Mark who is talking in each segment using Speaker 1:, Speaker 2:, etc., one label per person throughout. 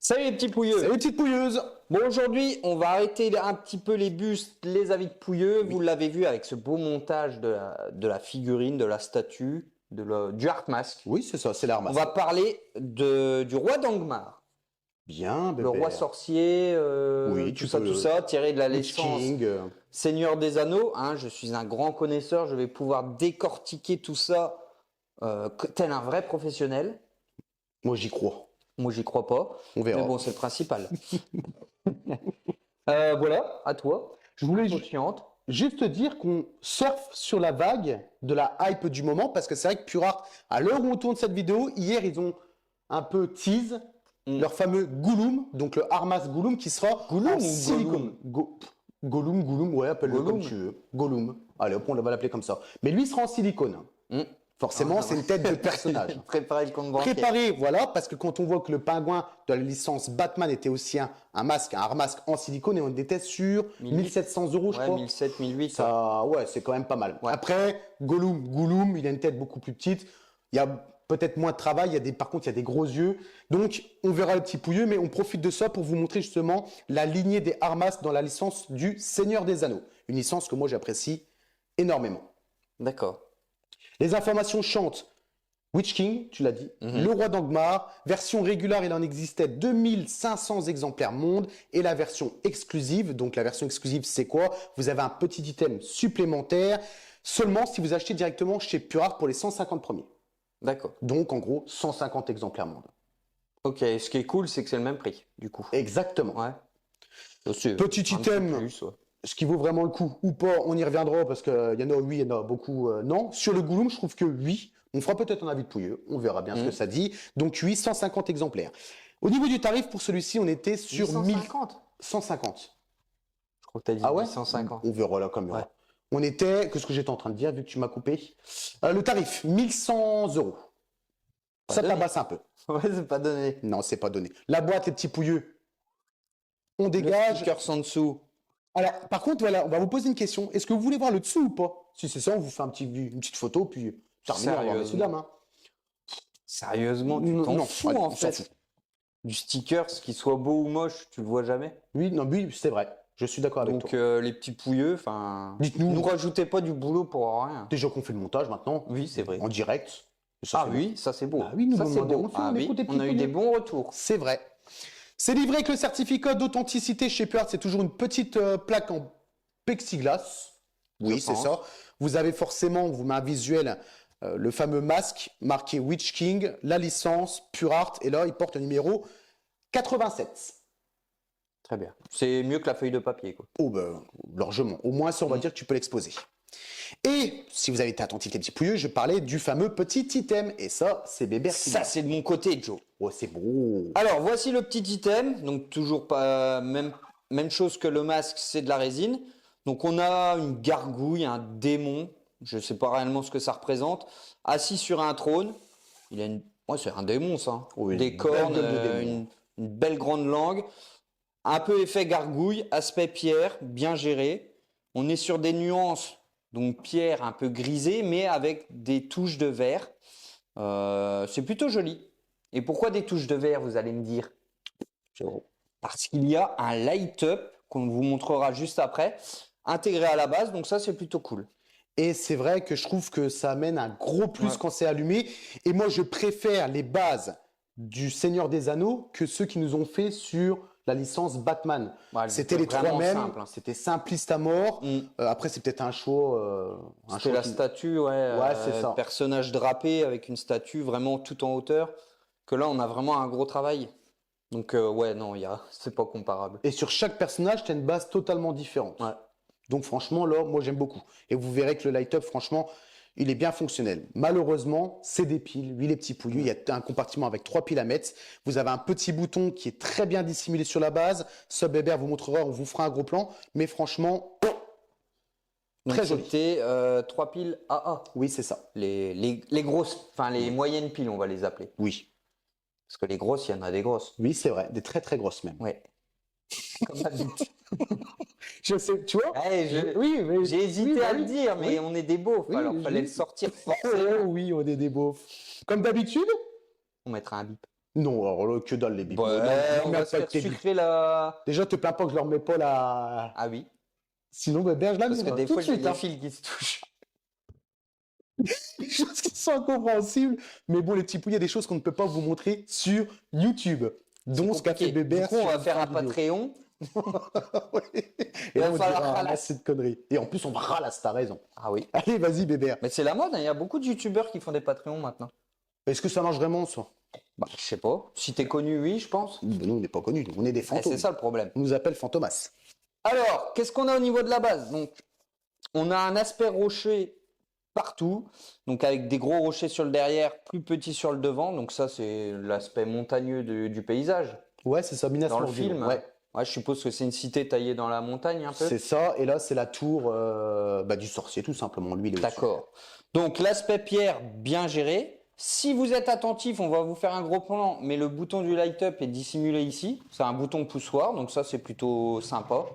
Speaker 1: Salut les petits pouilleux.
Speaker 2: Salut petite pouilleuse.
Speaker 1: Bon, aujourd'hui, on va arrêter un petit peu les bustes, les avis de pouilleux. Vous l'avez vu avec ce beau montage de la figurine, de la statue, du Art Mask.
Speaker 2: Oui, c'est ça, c'est l'arme.
Speaker 1: On va parler du roi d'Angmar,
Speaker 2: Bien,
Speaker 1: le roi sorcier,
Speaker 2: Oui,
Speaker 1: tout ça, tiré de la licence
Speaker 2: King.
Speaker 1: Seigneur des Anneaux. Hein, je suis un grand connaisseur, je vais pouvoir décortiquer tout ça tel un vrai professionnel.
Speaker 2: Moi, j'y crois.
Speaker 1: Moi, j'y crois pas.
Speaker 2: On verra.
Speaker 1: Mais bon, c'est le principal. Voilà, à toi.
Speaker 2: Je voulais
Speaker 1: Chiante.
Speaker 2: juste dire qu'on surfe sur la vague de la hype du moment parce que c'est vrai que Pure à l'heure où on tourne cette vidéo, hier, ils ont un peu tease leur fameux Gollum, donc le Armas Gollum qui sera
Speaker 1: Gollum
Speaker 2: en
Speaker 1: ou
Speaker 2: silicone. Gollum, ouais, appelle-le
Speaker 1: Gollum.
Speaker 2: comme tu veux. Gollum. Allez, hop, on va l'appeler comme ça. Mais lui, il sera en silicone. Forcément, c'est une tête de personnage.
Speaker 1: Préparez le compte bancaire.
Speaker 2: Préparé, voilà, parce que quand on voit que le pingouin de la licence Batman était aussi un masque, un hard masque en silicone, et on était sur 1700 €, je
Speaker 1: Ouais,
Speaker 2: crois.
Speaker 1: 1700, 1800.
Speaker 2: Ça, ouais, c'est quand même pas mal.
Speaker 1: Ouais.
Speaker 2: Après, Gollum, il a une tête beaucoup plus petite. Il y a peut-être moins de travail. Par contre, il y a des gros yeux. Donc, on verra le petit pouilleux, mais on profite de ça pour vous montrer justement la lignée des hard masks dans la licence du Seigneur des Anneaux. Une licence que moi, j'apprécie énormément.
Speaker 1: D'accord.
Speaker 2: Les informations chantent. Witch King, tu l'as dit, le roi d'Angmar, version régulière, il en existait 2500 exemplaires monde, et la version exclusive, donc la version exclusive c'est quoi? Vous avez un petit item supplémentaire, seulement si vous achetez directement chez Pure Art pour les 150 premiers.
Speaker 1: D'accord.
Speaker 2: Donc en gros, 150 exemplaires monde.
Speaker 1: Ok, ce qui est cool, c'est que c'est le même prix, du coup.
Speaker 2: Exactement.
Speaker 1: Ouais. Aussi,
Speaker 2: Petit
Speaker 1: un
Speaker 2: item,
Speaker 1: peu plus, ouais.
Speaker 2: ce qui vaut vraiment le coup ou pas, on y reviendra parce qu'il y en a oui, il y en a beaucoup non. Sur le Gollum, je trouve que oui. On fera peut-être un avis de pouilleux, on verra bien ce que ça dit. Donc 850 exemplaires. Au niveau du tarif, pour celui-ci, on était sur
Speaker 1: 150.
Speaker 2: 1150.
Speaker 1: Je crois que tu as dit
Speaker 2: Ah ouais
Speaker 1: 150.
Speaker 2: On verra là comme
Speaker 1: Ouais.
Speaker 2: On était, qu'est-ce que j'étais en train de dire vu que tu m'as coupé le tarif, 1100 €.
Speaker 1: Pas
Speaker 2: Ça
Speaker 1: donné.
Speaker 2: tabasse un peu.
Speaker 1: Ouais, c'est pas donné.
Speaker 2: Non, c'est pas donné. La boîte, les petits pouilleux, on
Speaker 1: Le
Speaker 2: dégage.
Speaker 1: sticker sans dessous.
Speaker 2: Alors, par contre, voilà, on va vous poser une question. Est-ce que vous voulez voir le dessous ou pas? Si c'est ça, on vous fait une petite photo, puis terminé, on va voir sous la main.
Speaker 1: Sérieusement, tu
Speaker 2: Non,
Speaker 1: t'en
Speaker 2: non,
Speaker 1: fous
Speaker 2: allez,
Speaker 1: en
Speaker 2: on s'en
Speaker 1: fait.
Speaker 2: fout.
Speaker 1: Du sticker, ce qui soit beau ou moche, tu le vois jamais.
Speaker 2: Oui, non, oui, c'est vrai. Je suis d'accord avec
Speaker 1: Donc
Speaker 2: toi.
Speaker 1: les petits pouilleux, enfin,
Speaker 2: Dites-nous.
Speaker 1: nous rajoutez pas du boulot pour rien.
Speaker 2: Déjà qu'on fait le montage maintenant,
Speaker 1: Oui, c'est vrai.
Speaker 2: en direct. Ça,
Speaker 1: Ah
Speaker 2: c'est
Speaker 1: oui, ça c'est beau.
Speaker 2: Bah oui, nous
Speaker 1: ça
Speaker 2: on
Speaker 1: c'est
Speaker 2: demandait,
Speaker 1: beau.
Speaker 2: on fait,
Speaker 1: Ah
Speaker 2: on
Speaker 1: oui,
Speaker 2: écoute des
Speaker 1: on a
Speaker 2: petits
Speaker 1: eu des
Speaker 2: pouilleux.
Speaker 1: bons retours.
Speaker 2: C'est vrai. C'est livré avec le certificat d'authenticité chez Pure Art. C'est toujours une petite plaque en plexiglas. Oui,
Speaker 1: Je
Speaker 2: c'est
Speaker 1: pense.
Speaker 2: ça. Vous avez forcément, on vous met un visuel, le fameux masque marqué Witch King, la licence, Pure Art. Et là, il porte le numéro 87.
Speaker 1: Très bien. C'est mieux que la feuille de papier, quoi.
Speaker 2: Oh ben, largement. Au moins, ça, on va dire que tu peux l'exposer. Et si vous avez été attentif, les petits pouilleux, je parlais du fameux petit item. Et ça, c'est Bébert qui
Speaker 1: Ça,
Speaker 2: l'a.
Speaker 1: c'est de mon côté, Joe.
Speaker 2: Oh, c'est beau.
Speaker 1: Alors, voici le petit item. Donc, toujours pas même chose que le masque, c'est de la résine. Donc, on a une gargouille, un démon. Je ne sais pas réellement ce que ça représente. Assis sur un trône. Il a une. Ouais, c'est un démon, ça.
Speaker 2: Oui,
Speaker 1: Des
Speaker 2: une
Speaker 1: cornes,
Speaker 2: belle gueule de démon.
Speaker 1: une belle grande langue. Un peu effet gargouille, aspect pierre, bien géré. On est sur des nuances, donc pierre un peu grisée, mais avec des touches de vert. C'est plutôt joli. Et pourquoi des touches de vert, vous allez me dire? Parce qu'il y a un light-up qu'on vous montrera juste après, intégré à la base, donc ça c'est plutôt cool.
Speaker 2: Et c'est vrai que je trouve que ça amène un gros plus
Speaker 1: Ouais.
Speaker 2: quand c'est allumé. Et moi, je préfère les bases du Seigneur des Anneaux que ceux qui nous ont fait sur la licence Batman.
Speaker 1: Ouais,
Speaker 2: C'était les trois
Speaker 1: vraiment
Speaker 2: mêmes.
Speaker 1: simple, hein.
Speaker 2: C'était simpliste à mort. Après, c'est peut-être un choix.
Speaker 1: C'était la statue, ouais,
Speaker 2: c'est ça.
Speaker 1: personnage drapé avec une statue vraiment tout en hauteur. Que là, on a vraiment un gros travail. Donc ouais, non, c'est pas comparable.
Speaker 2: Et sur chaque personnage, tu as une base totalement différente.
Speaker 1: Ouais.
Speaker 2: Donc franchement, là, moi, j'aime beaucoup. Et vous verrez que le light-up, franchement, il est bien fonctionnel. Malheureusement, c'est des piles. Oui, les petits pouilleux, il y a un compartiment avec 3 piles à mettre. Vous avez un petit bouton qui est très bien dissimulé sur la base. Sub Hébert vous montrera, on vous fera un gros plan. Mais franchement,
Speaker 1: Donc
Speaker 2: très joli.
Speaker 1: c'était 3 piles AA.
Speaker 2: Oui, c'est ça.
Speaker 1: Les grosses, enfin les moyennes piles, on va les appeler.
Speaker 2: Oui.
Speaker 1: Parce que les grosses, il y en a des grosses.
Speaker 2: Oui, c'est vrai. Des très, très grosses même.
Speaker 1: Ouais. Comme d'habitude.
Speaker 2: Je sais, tu vois
Speaker 1: Ouais,
Speaker 2: Oui, mais
Speaker 1: j'ai hésité
Speaker 2: oui, bah
Speaker 1: à le
Speaker 2: oui.
Speaker 1: dire, mais
Speaker 2: Oui.
Speaker 1: on est des beaufs,
Speaker 2: Oui,
Speaker 1: alors
Speaker 2: oui.
Speaker 1: fallait le sortir
Speaker 2: Oh,
Speaker 1: forcément.
Speaker 2: oui, on est des beaufs. Comme d'habitude,
Speaker 1: On mettra un bip.
Speaker 2: Non, alors là, que dalle les bibis.
Speaker 1: Ouais,
Speaker 2: Non,
Speaker 1: on
Speaker 2: mais
Speaker 1: va se
Speaker 2: pas
Speaker 1: faire
Speaker 2: tes bibis.
Speaker 1: sucrer la...
Speaker 2: Déjà, te plains pas que je leur mets pas la.
Speaker 1: Ah oui,
Speaker 2: Sinon, Bébert, je la
Speaker 1: parce que
Speaker 2: mets
Speaker 1: des
Speaker 2: tout
Speaker 1: fois,
Speaker 2: de
Speaker 1: j'ai
Speaker 2: suite.
Speaker 1: des
Speaker 2: Hein.
Speaker 1: fils qui se touchent.
Speaker 2: Des choses qui sont incompréhensibles. Mais bon, les petits pouilles, il y a des choses qu'on ne peut pas vous montrer sur YouTube.
Speaker 1: C'est
Speaker 2: Dont ce qu'a fait
Speaker 1: compliqué. Du
Speaker 2: Bébert
Speaker 1: coup, on
Speaker 2: sur
Speaker 1: va
Speaker 2: une
Speaker 1: faire un
Speaker 2: fin vidéo.
Speaker 1: Patreon.
Speaker 2: Ouais.
Speaker 1: Il
Speaker 2: Et là,
Speaker 1: va
Speaker 2: on
Speaker 1: falloir
Speaker 2: dira
Speaker 1: ralasse.
Speaker 2: assez de conneries. Et en plus, on ralasse, t'as raison.
Speaker 1: Ah oui.
Speaker 2: Allez, vas-y, Bébert.
Speaker 1: Mais c'est la mode, hein. Il y a beaucoup de youtubeurs qui font des Patreons maintenant.
Speaker 2: Est-ce que ça marche vraiment, ça?
Speaker 1: Bah, je sais pas. Si t'es connu, oui, je pense.
Speaker 2: Nous, on n'est pas connus. Nous, on est des
Speaker 1: Eh,
Speaker 2: fantômes.
Speaker 1: c'est ça le problème.
Speaker 2: On nous appelle Fantomas.
Speaker 1: Alors, qu'est-ce qu'on a au niveau de la base? Donc, on a un aspect rocher partout, donc avec des gros rochers sur le derrière, plus petits sur le devant. Donc ça, c'est l'aspect montagneux du paysage.
Speaker 2: Ouais, c'est ça, Minas
Speaker 1: Dans le
Speaker 2: Morgul.
Speaker 1: film,
Speaker 2: Ouais,
Speaker 1: ouais, je suppose que c'est une cité taillée dans la montagne un peu.
Speaker 2: c'est ça. Et là, c'est la tour du sorcier, tout simplement. Lui, il est au-dessus.
Speaker 1: D'accord. Donc l'aspect pierre bien géré. Si vous êtes attentif, on va vous faire un gros plan, mais le bouton du light up est dissimulé ici. C'est un bouton poussoir, donc ça c'est plutôt sympa,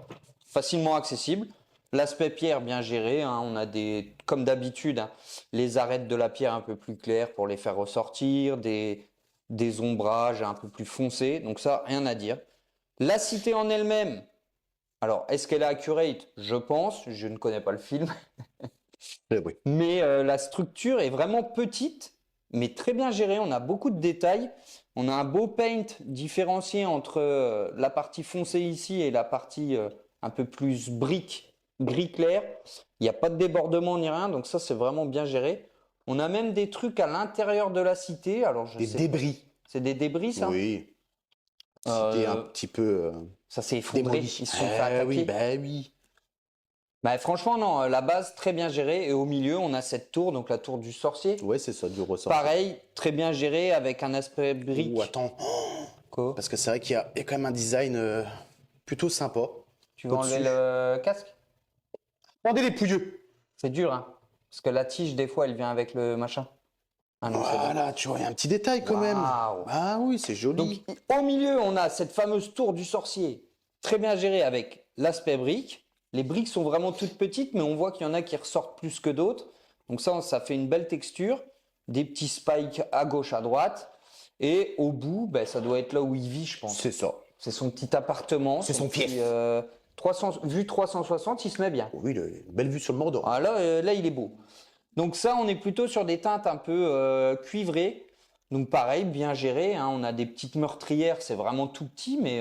Speaker 1: facilement accessible. L'aspect pierre bien géré, hein, on a comme d'habitude, hein, les arêtes de la pierre un peu plus claires pour les faire ressortir, des ombrages un peu plus foncés, donc ça rien à dire. La cité en elle-même, alors est-ce qu'elle est accurate? Je pense, je ne connais pas le film.
Speaker 2: Oui.
Speaker 1: Mais la structure est vraiment petite, mais très bien gérée. On a beaucoup de détails. On a un beau paint différencié entre la partie foncée ici et la partie un peu plus brique, gris clair. Il n'y a pas de débordement ni rien, donc ça c'est vraiment bien géré. On a même des trucs à l'intérieur de la cité. Alors je
Speaker 2: Des
Speaker 1: sais,
Speaker 2: débris.
Speaker 1: c'est des débris ça?
Speaker 2: Oui.
Speaker 1: Euh,
Speaker 2: C'était un petit peu
Speaker 1: Ça s'est effondré.
Speaker 2: démoli.
Speaker 1: Ils se sont fait attaquer.
Speaker 2: Oui, bah oui.
Speaker 1: Bah, franchement non, la base très bien gérée et au milieu on a cette tour, donc la tour du sorcier.
Speaker 2: Ouais, c'est ça, du ressort.
Speaker 1: Pareil, très bien géré avec un aspect brique.
Speaker 2: Ou attends,
Speaker 1: Quoi?
Speaker 2: parce que c'est vrai qu'il y a quand même un design plutôt sympa.
Speaker 1: Tu veux enlever
Speaker 2: au-dessus.
Speaker 1: le casque?
Speaker 2: Regardez les pouilleux.
Speaker 1: C'est dur, hein? Parce que la tige, des fois, elle vient avec le machin. Ah non, c'est bon.
Speaker 2: Voilà, tu vois, il y a un petit détail quand même.
Speaker 1: Waouh.
Speaker 2: Ah oui, c'est joli.
Speaker 1: Donc, au milieu, on a cette fameuse tour du sorcier, très bien gérée avec l'aspect brique. Les briques sont vraiment toutes petites, mais on voit qu'il y en a qui ressortent plus que d'autres. Donc ça fait une belle texture. Des petits spikes à gauche, à droite. Et au bout, ben, ça doit être là où il vit, je pense.
Speaker 2: C'est ça.
Speaker 1: C'est son petit appartement.
Speaker 2: C'est son
Speaker 1: petit,
Speaker 2: fief.
Speaker 1: 300, vue 360, il se met bien.
Speaker 2: Oui, une belle vue sur le Mordor.
Speaker 1: Ah, là, il est beau. Donc ça, on est plutôt sur des teintes un peu cuivrées. Donc pareil, bien géré, hein. On a des petites meurtrières, c'est vraiment tout petit, mais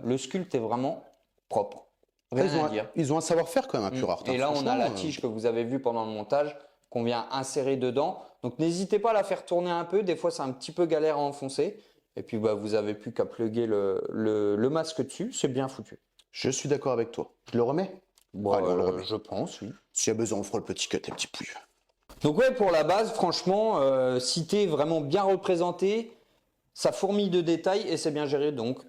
Speaker 1: le sculpte est vraiment propre.
Speaker 2: Après,
Speaker 1: Rien à dire.
Speaker 2: ils ont un savoir-faire quand même, un Pure Art.
Speaker 1: Et là, on a
Speaker 2: franchement,
Speaker 1: la tige que vous avez vue pendant le montage, qu'on vient insérer dedans. Donc n'hésitez pas à la faire tourner un peu. Des fois, c'est un petit peu galère à enfoncer. Et puis, bah, vous avez plus qu'à plugger le masque dessus. C'est bien foutu.
Speaker 2: Je suis d'accord avec toi. Je le remets?
Speaker 1: Bon,
Speaker 2: Allez, on le remet.
Speaker 1: je pense, oui.
Speaker 2: S'il y a besoin, on fera le petit cut, les petits pouilleux.
Speaker 1: Donc ouais, pour la base, franchement, cité vraiment bien représentée, ça fourmille de détails et c'est bien géré. Donc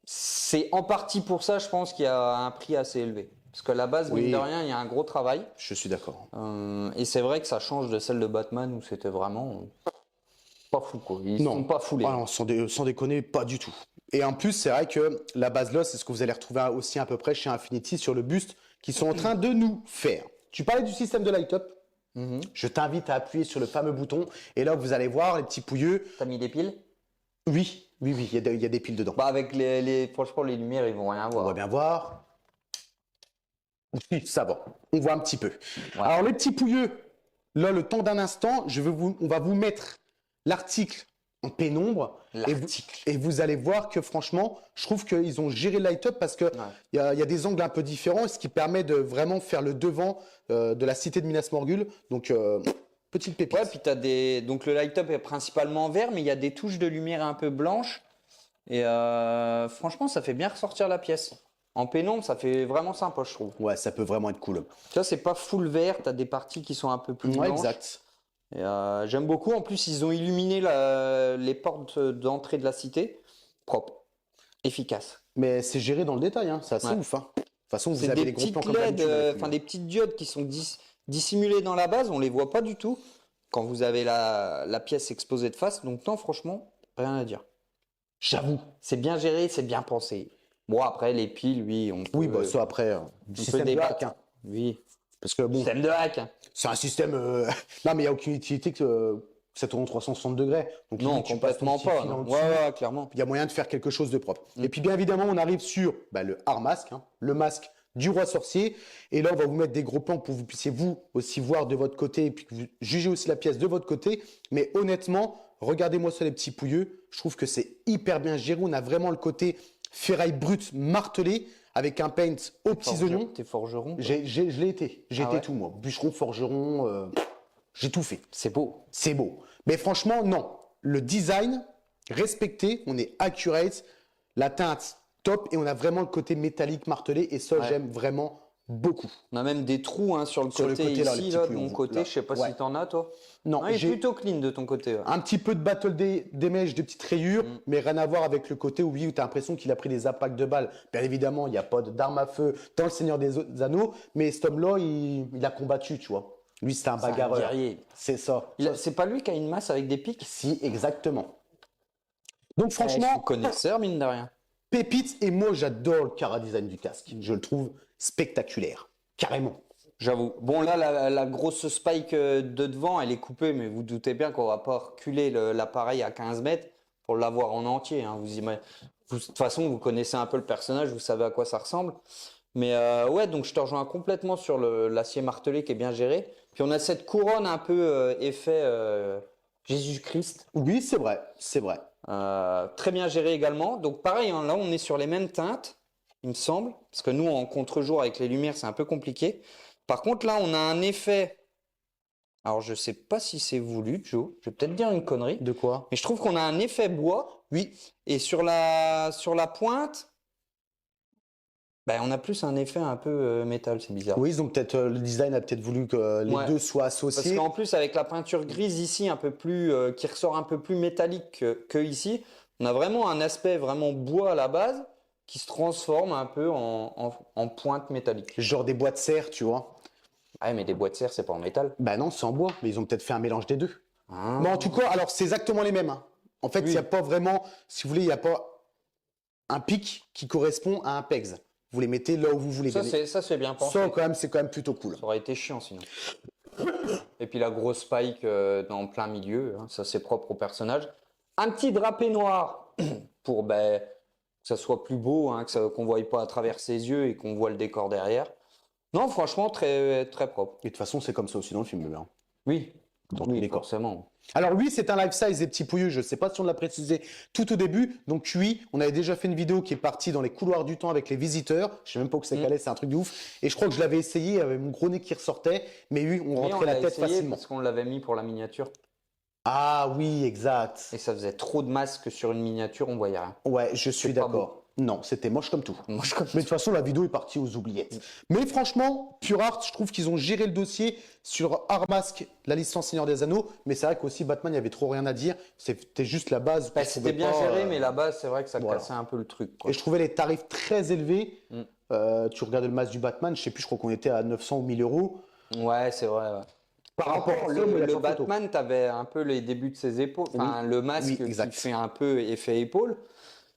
Speaker 1: c'est en partie pour ça, je pense, qu'il y a un prix assez élevé. Parce que la base,
Speaker 2: Oui.
Speaker 1: mine de rien, il y a un gros travail.
Speaker 2: Je suis d'accord.
Speaker 1: Et c'est vrai que ça change de celle de Batman où c'était vraiment pas fou, quoi. Ils
Speaker 2: Non.
Speaker 1: sont pas foulés.
Speaker 2: Ah non, sans déconner, pas du tout. Et en plus, c'est vrai que la base là, c'est ce que vous allez retrouver aussi à peu près chez Infinity sur le buste qu'ils sont en train de nous faire. Tu parlais du système de light-up.
Speaker 1: Mhm.
Speaker 2: Je t'invite à appuyer sur le fameux bouton. Et là, vous allez voir les petits pouilleux.
Speaker 1: T'as mis des piles?
Speaker 2: Oui, il y a des piles dedans.
Speaker 1: Bah avec franchement, les lumières, ils vont rien
Speaker 2: On
Speaker 1: voir.
Speaker 2: va bien voir. Oui, ça va. On voit un petit peu.
Speaker 1: Ouais.
Speaker 2: Alors, les petits pouilleux, là, le temps d'un instant, on va vous mettre l'article en pénombre. Et vous allez voir que franchement, je trouve qu'ils ont géré le light-up parce qu'il y a des angles un peu différents, ce qui permet de vraiment faire le devant de la cité de Minas Morgul. Donc, petite pépite.
Speaker 1: Ouais, puis donc le light-up est principalement vert, mais il y a des touches de lumière un peu blanches. Et franchement, ça fait bien ressortir la pièce. En pénombre, ça fait vraiment sympa, je trouve.
Speaker 2: Ouais, ça peut vraiment être cool.
Speaker 1: Tu vois, c'est pas full vert, t'as des parties qui sont un peu plus
Speaker 2: Ouais,
Speaker 1: blanches.
Speaker 2: exact.
Speaker 1: Et, j'aime beaucoup. En plus, ils ont illuminé les portes d'entrée de la cité. Propre, efficace.
Speaker 2: Mais c'est géré dans le détail, hein. C'est assez ouf. Hein. De toute façon, vous
Speaker 1: C'est
Speaker 2: avez
Speaker 1: des
Speaker 2: les gros
Speaker 1: petites
Speaker 2: plans comme
Speaker 1: LED,
Speaker 2: d'habitude.
Speaker 1: enfin des petites diodes qui sont dissimulées dans la base. On les voit pas du tout quand vous avez la pièce exposée de face. Donc non, franchement, rien à dire.
Speaker 2: J'avoue.
Speaker 1: C'est bien géré, c'est bien pensé. Bon, après, les piles, oui, on peut,
Speaker 2: Oui, bah ça après,
Speaker 1: on
Speaker 2: système
Speaker 1: peut
Speaker 2: de
Speaker 1: débattre.
Speaker 2: hack. Hein.
Speaker 1: Oui,
Speaker 2: Parce que bon,
Speaker 1: système de hack.
Speaker 2: c'est un système. Non, mais il n'y a aucune utilité ça tourne en 360 degrés. Donc,
Speaker 1: Non,
Speaker 2: limite, tu passes ton
Speaker 1: complètement
Speaker 2: petit
Speaker 1: pas.
Speaker 2: fil en
Speaker 1: Non.
Speaker 2: dessus.
Speaker 1: Ouais, clairement.
Speaker 2: Il y a moyen de faire quelque chose de propre.
Speaker 1: Mm.
Speaker 2: Et puis, bien évidemment, on arrive sur le Armasque, hein, le masque du roi sorcier. Et là, on va vous mettre des gros plans pour que vous puissiez vous aussi voir de votre côté et puis que vous jugez aussi la pièce de votre côté. Mais honnêtement, regardez-moi ça les petits pouilleux. Je trouve que c'est hyper bien géré. On a vraiment le côté ferraille brute martelée avec un paint aux petits oignons.
Speaker 1: T'es forgeron, toi.
Speaker 2: Je l'ai été. J'ai
Speaker 1: Ah
Speaker 2: été
Speaker 1: ouais.
Speaker 2: tout, moi. Bûcheron, forgeron, j'ai tout fait.
Speaker 1: C'est beau.
Speaker 2: C'est beau. Mais franchement, non. Le design, respecté, on est accurate, la teinte, top, et on a vraiment le côté métallique martelé, et ça,
Speaker 1: Ouais.
Speaker 2: j'aime vraiment beaucoup.
Speaker 1: On a même des trous hein, sur le
Speaker 2: Sur le
Speaker 1: côté,
Speaker 2: côté, là, les
Speaker 1: ici,
Speaker 2: petits
Speaker 1: là, de
Speaker 2: pouillons,
Speaker 1: mon côté.
Speaker 2: là.
Speaker 1: Je sais pas
Speaker 2: Ouais.
Speaker 1: si t'en as, toi.
Speaker 2: Non,
Speaker 1: il est
Speaker 2: j'ai
Speaker 1: plutôt clean de ton côté. Ouais.
Speaker 2: un petit peu de battle damage, de petites rayures,
Speaker 1: Mm.
Speaker 2: mais rien à voir avec le côté où, oui, où tu as l'impression qu'il a pris des impacts de balles. Bien évidemment, il n'y a pas d'arme à feu dans le Seigneur des Anneaux, mais cet homme-là, il a combattu, tu vois. Lui, c'était un
Speaker 1: C'est un
Speaker 2: bagarreur.
Speaker 1: guerrier.
Speaker 2: C'est ça.
Speaker 1: C'est pas lui qui a une masse avec des pics.
Speaker 2: Si, exactement. Donc,
Speaker 1: Je suis
Speaker 2: franchement,
Speaker 1: connaisseur, mine de rien.
Speaker 2: pépite, et moi, j'adore le chara-design du casque. Je le trouve spectaculaire. Carrément.
Speaker 1: J'avoue. Bon, là, la grosse spike de devant, elle est coupée, mais vous doutez bien qu'on va pas reculer l'appareil à 15 mètres pour l'avoir en entier. Hein. De toute façon, vous connaissez un peu le personnage, vous savez à quoi ça ressemble. Mais ouais, donc je te rejoins complètement sur l'acier martelé qui est bien géré. Puis on a cette couronne un peu effet Jésus-Christ.
Speaker 2: Oui, c'est vrai. C'est vrai.
Speaker 1: Très bien géré également. Donc pareil, hein, là on est sur les mêmes teintes, il me semble. Parce que nous, en contre-jour avec les lumières, c'est un peu compliqué. Par contre, là, on a un effet. Alors, je sais pas si c'est voulu, Joe. Je vais peut-être dire une connerie.
Speaker 2: De quoi?
Speaker 1: Mais je trouve qu'on a un effet bois.
Speaker 2: Oui.
Speaker 1: Et sur la pointe, ben, on a plus un effet un peu métal. C'est bizarre.
Speaker 2: Oui, ils ont peut-être, le design a peut-être voulu que les
Speaker 1: Ouais.
Speaker 2: deux soient
Speaker 1: Parce
Speaker 2: associés.
Speaker 1: qu'en plus, avec la peinture grise ici, un peu plus, qui ressort un peu plus métallique que ici, on a vraiment un aspect vraiment bois à la base qui se transforme un peu en pointe métallique.
Speaker 2: Genre des bois de serre, tu vois.
Speaker 1: Ah, mais des bois de serre, c'est pas en métal.
Speaker 2: Ben non, c'est en bois, mais ils ont peut-être fait un mélange des deux.
Speaker 1: Ah.
Speaker 2: Mais en tout cas, alors c'est exactement les mêmes, hein. En fait, il
Speaker 1: Oui.
Speaker 2: n'y a pas vraiment, si vous voulez, il n'y a pas un pic qui correspond à un pegs. Vous les mettez là où vous voulez.
Speaker 1: Ça, c'est bien pensé.
Speaker 2: Ça, quand même, c'est quand même plutôt cool.
Speaker 1: Ça aurait été chiant sinon. Et puis la grosse spike dans plein milieu, hein, ça c'est propre au personnage. Un petit drapé noir pour que ça soit plus beau, hein, qu'on ne voie pas à travers ses yeux et qu'on voit le décor derrière. Non, franchement, très, très propre.
Speaker 2: Et de toute façon, c'est comme ça aussi dans le film, le hein.
Speaker 1: Oui,
Speaker 2: Dans tous
Speaker 1: oui,
Speaker 2: les cas.
Speaker 1: forcément.
Speaker 2: Alors oui, c'est un life size des petits pouilleux, je ne sais pas si on l'a précisé tout au début. Donc oui, on avait déjà fait une vidéo qui est partie dans les couloirs du temps avec les visiteurs. Je sais même pas où c'est calé, c'est un truc de ouf. Et je crois que je l'avais essayé avec mon gros nez qui ressortait. Mais oui, on
Speaker 1: Oui,
Speaker 2: rentrait la
Speaker 1: l'a
Speaker 2: tête
Speaker 1: essayé
Speaker 2: facilement.
Speaker 1: parce qu'on l'avait mis pour la miniature.
Speaker 2: Ah oui, exact.
Speaker 1: Et ça faisait trop de masques sur une miniature, on voyait rien.
Speaker 2: Ouais, je suis
Speaker 1: C'est pas
Speaker 2: d'accord. Non, c'était moche comme tout.
Speaker 1: Moi, je comme
Speaker 2: Mais de toute façon, la vidéo est partie aux oubliettes. Mais franchement, Pure Art, je trouve qu'ils ont géré le dossier sur Armasque, la licence Seigneur des Anneaux. Mais c'est vrai qu'aussi Batman, il n'y avait trop rien à dire. C'était juste la base.
Speaker 1: Bah,
Speaker 2: Je
Speaker 1: c'était
Speaker 2: trouvais
Speaker 1: bien
Speaker 2: pas,
Speaker 1: géré, mais là-bas, c'est vrai que ça
Speaker 2: voilà.
Speaker 1: cassait un peu le truc, quoi.
Speaker 2: Et je trouvais les tarifs très élevés. Tu regardais le masque du Batman, je sais plus, je crois qu'on était à 900 ou 1000 euros.
Speaker 1: Ouais, c'est vrai. Ouais.
Speaker 2: Par rapport à ça, mais la
Speaker 1: Le
Speaker 2: photo.
Speaker 1: Batman, tu avais un peu les débuts de ses épaules, enfin le masque
Speaker 2: oui,
Speaker 1: qui
Speaker 2: exact.
Speaker 1: fait un peu effet épaule.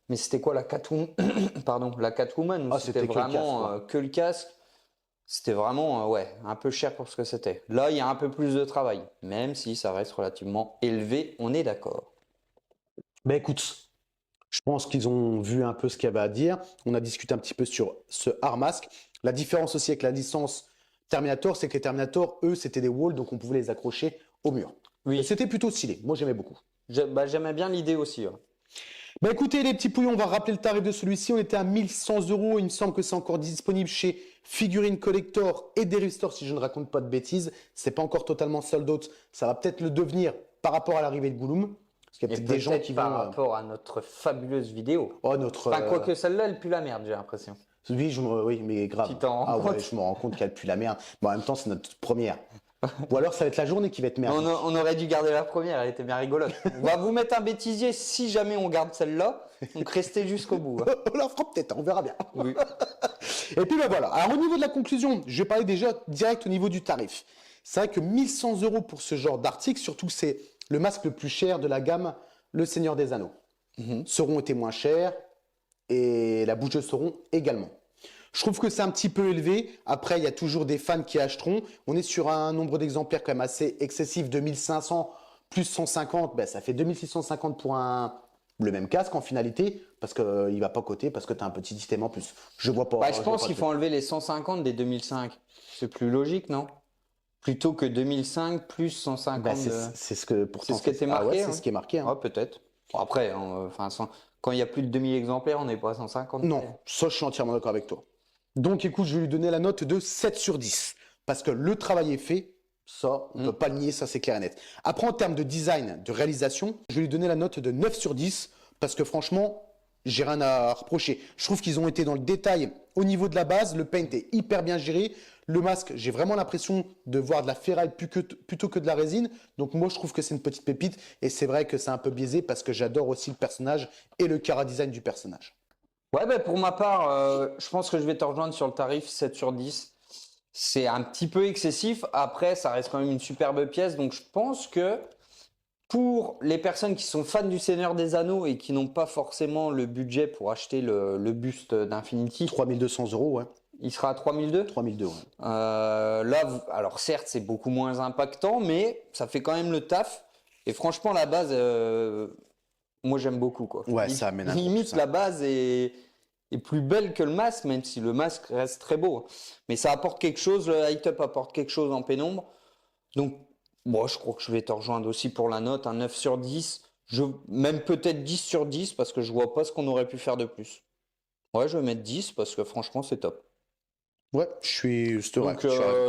Speaker 1: Mais c'était quoi la Catwoman Pardon, la Catwoman, où
Speaker 2: Ah,
Speaker 1: c'était
Speaker 2: c'était que le
Speaker 1: vraiment
Speaker 2: casque,
Speaker 1: que le casque. C'était vraiment ouais, un peu cher pour ce que c'était. Là, il y a un peu plus de travail, même si ça reste relativement élevé, on est d'accord.
Speaker 2: Ben écoute, je pense qu'ils ont vu un peu ce qu'il y avait à dire. On a discuté un petit peu sur ce Armasque. La différence aussi avec la licence Terminator, c'est que les Terminator, eux, c'était des walls, donc on pouvait les accrocher au mur.
Speaker 1: Oui,
Speaker 2: Et c'était plutôt stylé. Moi, j'aimais beaucoup.
Speaker 1: j'aimais bien l'idée aussi. Ouais.
Speaker 2: Bah écoutez les petits pouillons, on va rappeler le tarif de celui-ci. On était à 1100 €. Il me semble que c'est encore disponible chez Figurine Collector et Derive Store si je ne raconte pas de bêtises. C'est pas encore totalement sold out. Ça va peut-être le devenir par rapport à l'arrivée de Gollum. Parce qu'il y a
Speaker 1: Et
Speaker 2: peut-être des gens
Speaker 1: peut-être
Speaker 2: qui
Speaker 1: par
Speaker 2: vont.
Speaker 1: rapport à notre fabuleuse vidéo.
Speaker 2: Oh notre.
Speaker 1: Enfin, quoique celle-là, elle pue la merde, j'ai l'impression.
Speaker 2: Oui, oui, mais grave.
Speaker 1: Tu t'en rends
Speaker 2: Ah ouais,
Speaker 1: compte
Speaker 2: je me rends compte qu'elle pue la merde. Bon, en même temps, c'est notre première. Ou alors ça va être la journée qui va être merde.
Speaker 1: On aurait dû garder la première, elle était bien rigolote. On va vous mettre un bêtisier si jamais on garde celle-là. Donc restez jusqu'au bout. Hein.
Speaker 2: On la fera peut-être, on verra bien.
Speaker 1: Oui.
Speaker 2: Et puis ben voilà. Alors au niveau de la conclusion, je vais parler déjà direct au niveau du tarif. C'est vrai que 1100 € pour ce genre d'article, surtout que c'est le masque le plus cher de la gamme, le Seigneur des Anneaux. Sauron était moins cher et la bouche de Sauron également. Je trouve que c'est un petit peu élevé. Après, il y a toujours des fans qui achèteront. On est sur un nombre d'exemplaires quand même assez excessif, 2500 plus 150, ben, ça fait 2650 pour le même casque en finalité, parce qu'il ne va pas coter, parce que tu as un petit système en plus. Je vois pas.
Speaker 1: Bah, je pense qu'il faut enlever les 150 des 2005. C'est plus logique, non? Plutôt que 2005 plus 150
Speaker 2: Ben,
Speaker 1: de...
Speaker 2: c'est ce que pourtant.
Speaker 1: C'est ce qui était marqué,
Speaker 2: Ah ouais,
Speaker 1: hein.
Speaker 2: c'est ce qui est marqué. Hein.
Speaker 1: Ouais, peut-être. Bon, après, enfin, quand il y a plus de 2000 exemplaires, on n'est pas à 150.
Speaker 2: Non, ça, je suis entièrement d'accord avec toi. Donc, écoute, je vais lui donner la note de 7 sur 10. Parce que le travail est fait. Ça, on ne peut pas le nier, ça, c'est clair et net. Après, en termes de design, de réalisation, je vais lui donner la note de 9 sur 10. Parce que franchement, j'ai rien à reprocher. Je trouve qu'ils ont été dans le détail au niveau de la base. Le paint est hyper bien géré. Le masque, j'ai vraiment l'impression de voir de la ferraille plutôt que de la résine. Donc moi, je trouve que c'est une petite pépite. Et c'est vrai que c'est un peu biaisé parce que j'adore aussi le personnage et le chara-design du personnage.
Speaker 1: Ouais, bah, pour ma part, je pense que je vais te rejoindre sur le tarif 7 sur 10. C'est un petit peu excessif. Après, ça reste quand même une superbe pièce. Donc, je pense que pour les personnes qui sont fans du Seigneur des Anneaux et qui n'ont pas forcément le budget pour acheter le buste d'Infinity,
Speaker 2: 3200 €, ouais.
Speaker 1: il sera à 3002.
Speaker 2: 3002, ouais.
Speaker 1: Là, alors certes, c'est beaucoup moins impactant, mais ça fait quand même le taf. Et franchement, la base, moi, j'aime beaucoup, quoi.
Speaker 2: Ouais, ça amène un peu
Speaker 1: Limite,
Speaker 2: plus, hein.
Speaker 1: la base est plus belle que le masque, même si le masque reste très beau. Mais ça apporte quelque chose, le light-up apporte quelque chose en pénombre. Donc, moi, je crois que je vais te rejoindre aussi pour la note, un 9 sur 10. Même peut-être 10 sur 10, parce que je vois pas ce qu'on aurait pu faire de plus. Ouais, je vais mettre 10, parce que franchement, c'est top.
Speaker 2: Ouais, c'est vrai.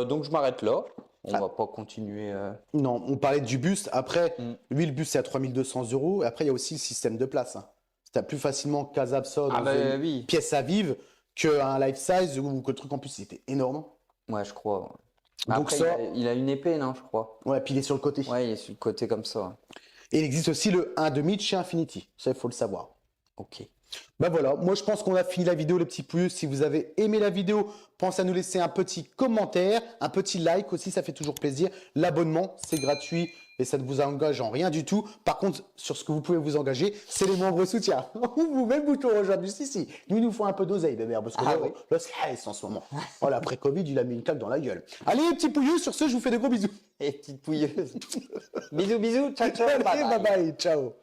Speaker 1: Donc, je m'arrête là. On va pas continuer.
Speaker 2: Non, on parlait du buste. Après,
Speaker 1: Mm.
Speaker 2: lui, le buste, c'est à 3200 €. Et après, il y a aussi le système de place. Hein. Tu as plus facilement casable ça dans une
Speaker 1: oui.
Speaker 2: pièce à vivre qu'un life size ou que le truc en plus, il était énorme.
Speaker 1: Ouais, je crois.
Speaker 2: Donc
Speaker 1: Après,
Speaker 2: ça-
Speaker 1: il a une épée, non, je crois.
Speaker 2: Ouais, puis il est sur le côté.
Speaker 1: Ouais, il est sur le côté comme ça.
Speaker 2: Et il existe aussi le 1/2 chez Infinity. Ça, il faut le savoir.
Speaker 1: Ok.
Speaker 2: Ben voilà, moi je pense qu'on a fini la vidéo, les petits pouilleux. Si vous avez aimé la vidéo, pensez à nous laisser un petit commentaire, un petit like aussi, ça fait toujours plaisir. L'abonnement, c'est gratuit et ça ne vous engage en rien du tout. Par contre, sur ce que vous pouvez vous engager, c'est les membres soutiens. Vous mettez le bouton rejoindre juste ici. Nous, il nous faut un peu d'oseille, bébé, parce que
Speaker 1: Oui.
Speaker 2: le stress en ce moment. Voilà, après Covid, il a mis une claque dans la gueule. Allez, les petits pouilleux, sur ce, je vous fais de gros bisous.
Speaker 1: Et petite pouilleuse. Bisous, bisous. Ciao, ciao.
Speaker 2: Allez,
Speaker 1: Bye, bye.
Speaker 2: bye bye, ciao.